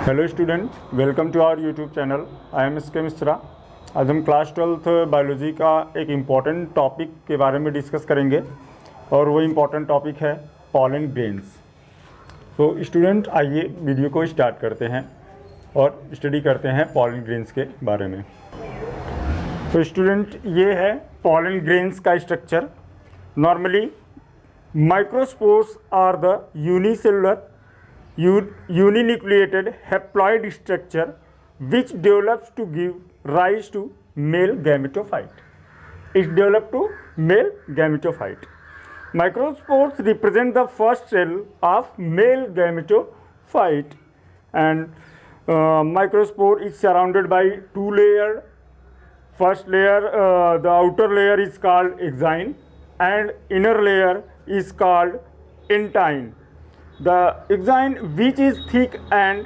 Hello student, welcome to our YouTube channel. I am S K Mishra. आज हम class 12th biology का एक important topic के बारे में डिस्कस करेंगे और वो इम्पॉर्टेंट टॉपिक है पॉलन ग्रेन्स। तो स्टूडेंट आइए वीडियो को स्टार्ट करते हैं और स्टडी करते हैं पॉलन ग्रेन्स के बारे में। तो स्टूडेंट ये है पॉलन ग्रेन्स का structure. Normally microspores are the unicellular uninucleated haploid structure which develops to give rise to male gametophyte. It develops to male gametophyte. Microspores represent the first cell of male gametophyte, and microspore is surrounded by two layers. First layer, the outer layer is called exine and inner layer is called intine. The exine, which is thick and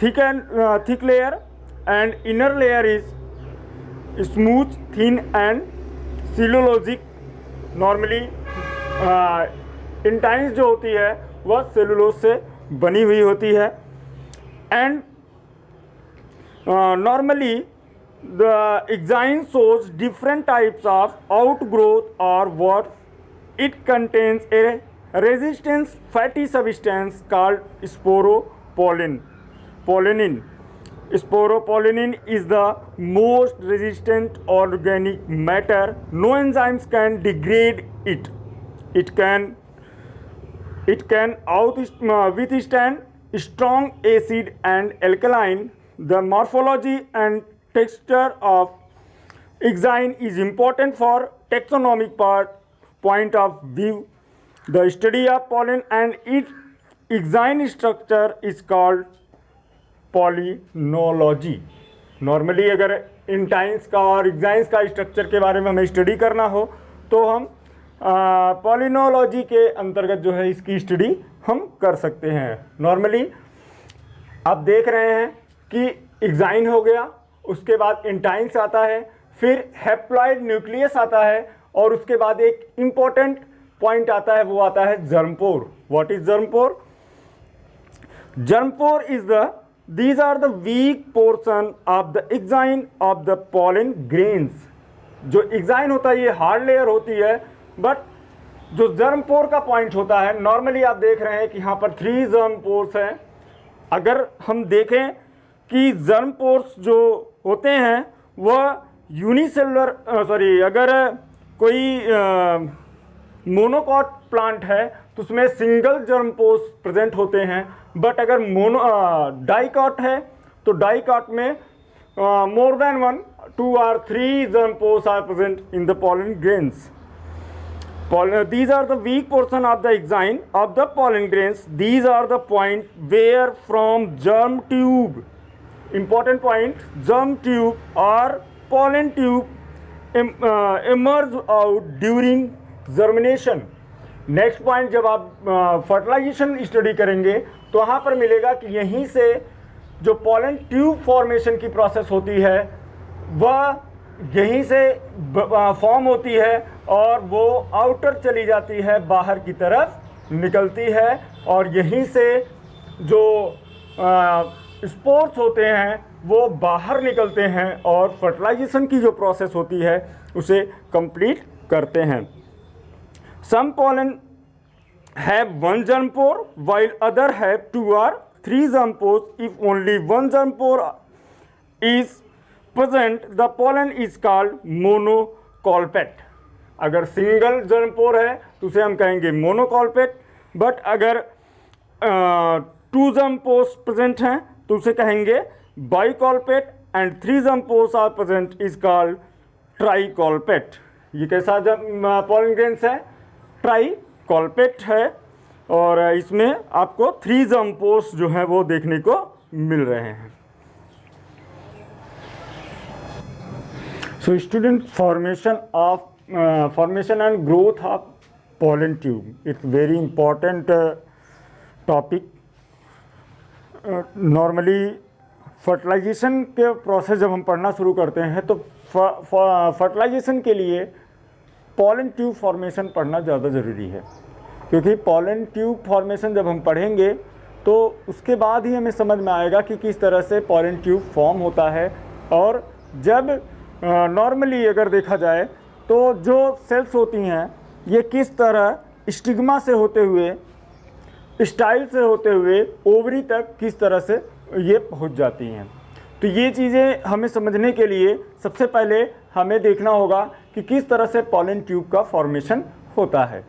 thick layer, and inner layer is smooth, thin and cellulosic. Normally intines जो होती है वह cellulose से बनी हुई होती है, and normally the exine shows different types of outgrowth or what it contains a resistant fatty substance called sporopollenin. Sporopollenin is the most resistant organic matter. No enzymes can degrade it. It can withstand strong acid and alkaline. The morphology and texture of exine is important for taxonomic point of view. The study of pollen and its exine structure is called pollinology. Normally अगर इंटाइन्स का और एक्साइन्स का structure के बारे में हमें study करना हो तो हम पॉलिनोलॉजी के अंतर्गत जो है इसकी स्टडी हम कर सकते हैं। नॉर्मली आप देख रहे हैं कि एक्साइन हो गया, उसके बाद इंटाइन्स आता है, फिर हैप्लॉइड न्यूक्लियस आता है और उसके बाद एक इम्पॉर्टेंट पॉइंट आता है, वो आता है germ pore. What is germ pore? Germ pore is these are the weak portion of the exine of the pollen grains. जो एक्साइन होता है ये हार्ड लेयर होती है, बट जो जर्मपोर का पॉइंट होता है, नॉर्मली आप देख रहे हैं कि यहाँ पर 3 जर्मपोर्स हैं। अगर हम देखें कि जर्मपोर्स जो होते हैं वह यूनिसेलुलर अगर कोई मोनोकॉट प्लांट है तो उसमें सिंगल जर्मपोर्स प्रेजेंट होते हैं, बट अगर डाइकॉट है तो डाइकॉट में more than 1, 2 or 3 germ pores are present in the pollen grains. These are the weak portion of the exine of the pollen grains. These are the point where from germ tube, important point, germ tube or pollen tube emerge out during germination. Next point, जब आप fertilisation study करेंगे तो वहाँ पर मिलेगा कि यहीं से जो पॉलन ट्यूब फॉर्मेशन की प्रोसेस होती है वह यहीं से फॉर्म होती है और वो आउटर चली जाती है, बाहर की तरफ निकलती है, और यहीं से जो स्पोर्स होते हैं वो बाहर निकलते हैं और फर्टिलाइजेशन की जो प्रोसेस होती है उसे कंप्लीट करते हैं। सम pollen have 1 germ pore while other have 2 or 3 germ pores. If only 1 germ pore is present, the pollen is called monocolpate. अगर सिंगल जर्म पोर है तो उसे हम कहेंगे मोनोकॉल्पेट, बट अगर 2 जर्म पोर्स प्रेजेंट हैं तो उसे कहेंगे bicolpate, and 3 germ pores are present is called tricolpate. ये कैसा pollen grains है? ट्राइकॉल्पेट है, और इसमें आपको 3 जर्म पोर्स जो है वो देखने को मिल रहे हैं। So student, formation and growth of pollen tube, it's very important topic. Normally fertilisation के प्रोसेस जब हम पढ़ना शुरू करते हैं तो फर्टिलाइजेशन के लिए पॉलन ट्यूब फॉर्मेशन पढ़ना ज़्यादा ज़रूरी है, क्योंकि पॉलन ट्यूब फॉर्मेशन जब हम पढ़ेंगे तो उसके बाद ही हमें समझ में आएगा कि किस तरह से पॉलन ट्यूब फॉर्म होता है। और जब नॉर्मली अगर देखा जाए तो जो सेल्स होती हैं ये किस तरह स्टिग्मा से होते हुए, स्टाइल से होते हुए ओवरी तक किस तरह से ये पहुंच जाती हैं। तो ये चीज़ें हमें समझने के लिए सबसे पहले हमें देखना होगा कि किस तरह से पॉलन ट्यूब का फॉर्मेशन होता है।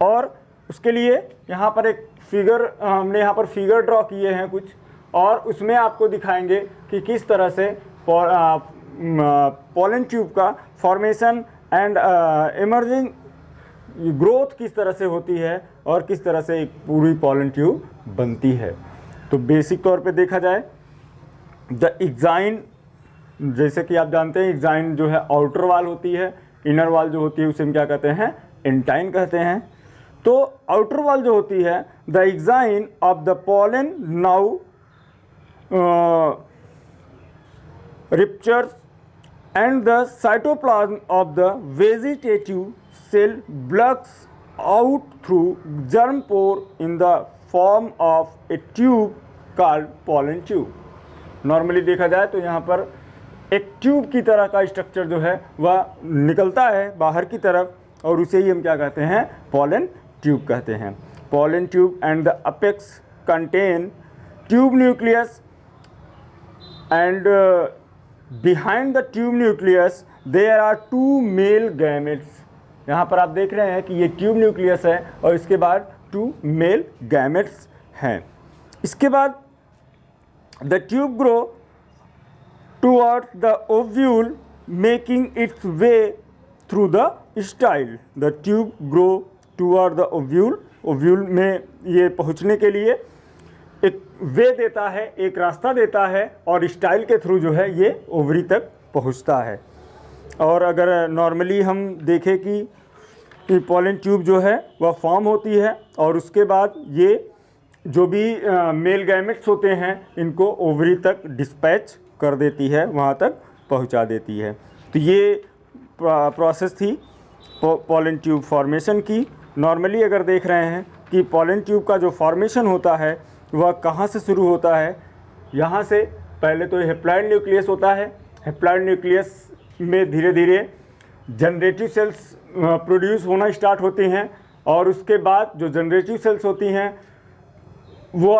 और उसके लिए यहाँ पर एक फिगर, हमने यहाँ पर फिगर ड्रॉ किए हैं कुछ, और उसमें आपको दिखाएंगे कि किस तरह से पॉलन ट्यूब का फॉर्मेशन एंड इमर्जिंग ग्रोथ किस तरह से होती है और किस तरह से एक पूरी पॉलन ट्यूब बनती है। तो बेसिक तौर पे देखा जाए द एग्जाइन, जैसे कि आप जानते हैं एग्जाइन जो है आउटर वाल होती है, इनर वाल जो होती है उसे हम क्या कहते हैं, एंटाइन कहते हैं। तो आउटर वाल जो होती है the exine of the pollen now ruptures and the cytoplasm of the vegetative cell bulks out through germ pore in the form of a tube called pollen tube। Normally देखा जाए तो यहाँ पर एक ट्यूब की तरह का स्ट्रक्चर जो है वह निकलता है बाहर की तरफ, और उसे ही हम क्या कहते हैं, पॉलन ट्यूब कहते हैं। Pollen tube and the apex contain tube nucleus and behind the tube nucleus there are 2 male gametes. यहाँ पर आप देख रहे हैं कि ये ट्यूब न्यूक्लियस है और इसके बाद 2 मेल गैमेट्स हैं। इसके बाद the tube grow towards the ovule making it's way through the style. The tube grow toward the ovule, ovule में ये पहुँचने के लिए एक वे देता है, एक रास्ता देता है, और स्टाइल के थ्रू जो है ये ओवरी तक पहुंचता है। और अगर नॉर्मली हम देखें कि पॉलन ट्यूब जो है वह फॉर्म होती है और उसके बाद ये जो भी मेल गैमेट्स होते हैं इनको ओवरी तक डिस्पैच कर देती है, वहाँ तक पहुँचा देती है। तो ये प्रोसेस थी पॉलन ट्यूब फॉर्मेशन की। नॉर्मली अगर देख रहे हैं कि पॉलन ट्यूब का जो फॉर्मेशन होता है वह कहाँ से शुरू होता है, यहाँ से पहले तो हेप्लॉइड न्यूक्लियस होता है। हेप्लॉइड न्यूक्लियस में धीरे धीरे जनरेटिव सेल्स प्रोड्यूस होना स्टार्ट होती हैं, और उसके बाद जो जनरेटिव सेल्स होती हैं वो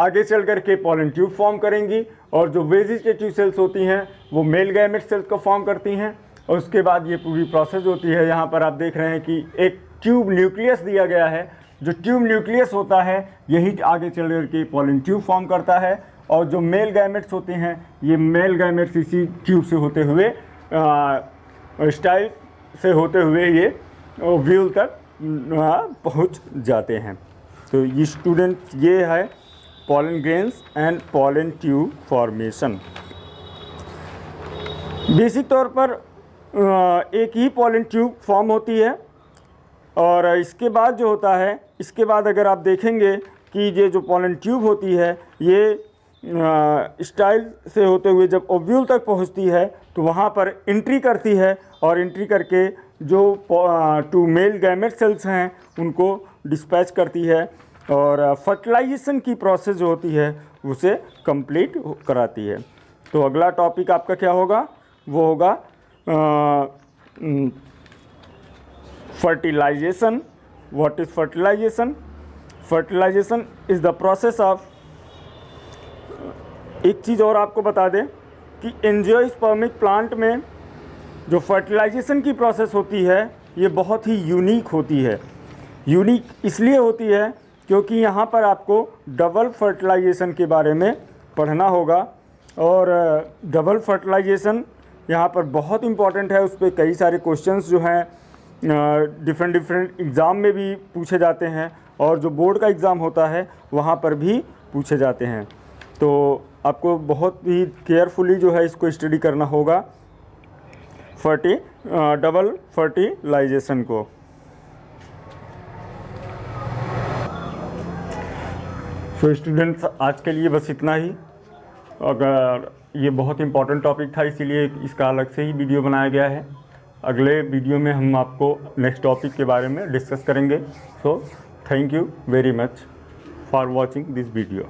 आगे चल कर के पॉलन ट्यूब फॉर्म करेंगी, और जो वेजिटेटिव सेल्स होती हैं वो मेल गैमेट सेल्स को फॉर्म करती हैं। और उसके बाद ये पूरी प्रोसेस होती है। यहाँ पर आप देख रहे हैं कि एक ट्यूब न्यूक्लियस दिया गया है, जो ट्यूब न्यूक्लियस होता है यही आगे चल कर के पॉलन ट्यूब फॉर्म करता है, और जो मेल गैमेट्स होते हैं ये मेल गैमेट्स इसी ट्यूब से होते हुए स्टाइल से होते हुए ये व्यूल तक पहुंच जाते हैं। तो ये स्टूडेंट ये है pollen grains and pollen tube formation. Basic तौर पर एक ही पॉलन ट्यूब फॉर्म होती है, और इसके बाद जो होता है, इसके बाद अगर आप देखेंगे कि ये जो पॉलन ट्यूब होती है ये स्टाइल से होते हुए जब ओव्यूल तक पहुंचती है तो वहाँ पर एंट्री करती है, और एंट्री करके जो 2 मेल गैमेट सेल्स हैं उनको डिस्पैच करती है, और फर्टिलाइजेशन की प्रोसेस जो होती है उसे कंप्लीट कराती है। तो अगला टॉपिक आपका क्या होगा, वो होगा fertilization। What is fertilization? Fertilization is the process of, एक चीज़ और आपको बता दें कि एंजियोस्पर्मिक प्लांट में जो फर्टिलाइजेशन की प्रोसेस होती है ये बहुत ही यूनिक होती है। यूनिक इसलिए होती है क्योंकि यहाँ पर आपको डबल फर्टिलाइजेशन के बारे में पढ़ना होगा, और डबल फर्टिलाइजेशन यहाँ पर बहुत इम्पॉर्टेंट है। उस पर कई सारे क्वेश्चंस जो हैं डिफरेंट एग्ज़ाम में भी पूछे जाते हैं, और जो बोर्ड का एग्ज़ाम होता है वहाँ पर भी पूछे जाते हैं। तो आपको बहुत ही केयरफुली जो है इसको स्टडी करना होगा डबल फर्टिलाइजेशन को। तो स्टूडेंट्स आज के लिए बस इतना ही। अगर ये बहुत इंपॉर्टेंट टॉपिक था इसीलिए इसका अलग से ही वीडियो बनाया गया है। अगले वीडियो में हम आपको नेक्स्ट टॉपिक के बारे में डिस्कस करेंगे। So thank you very much for watching this video.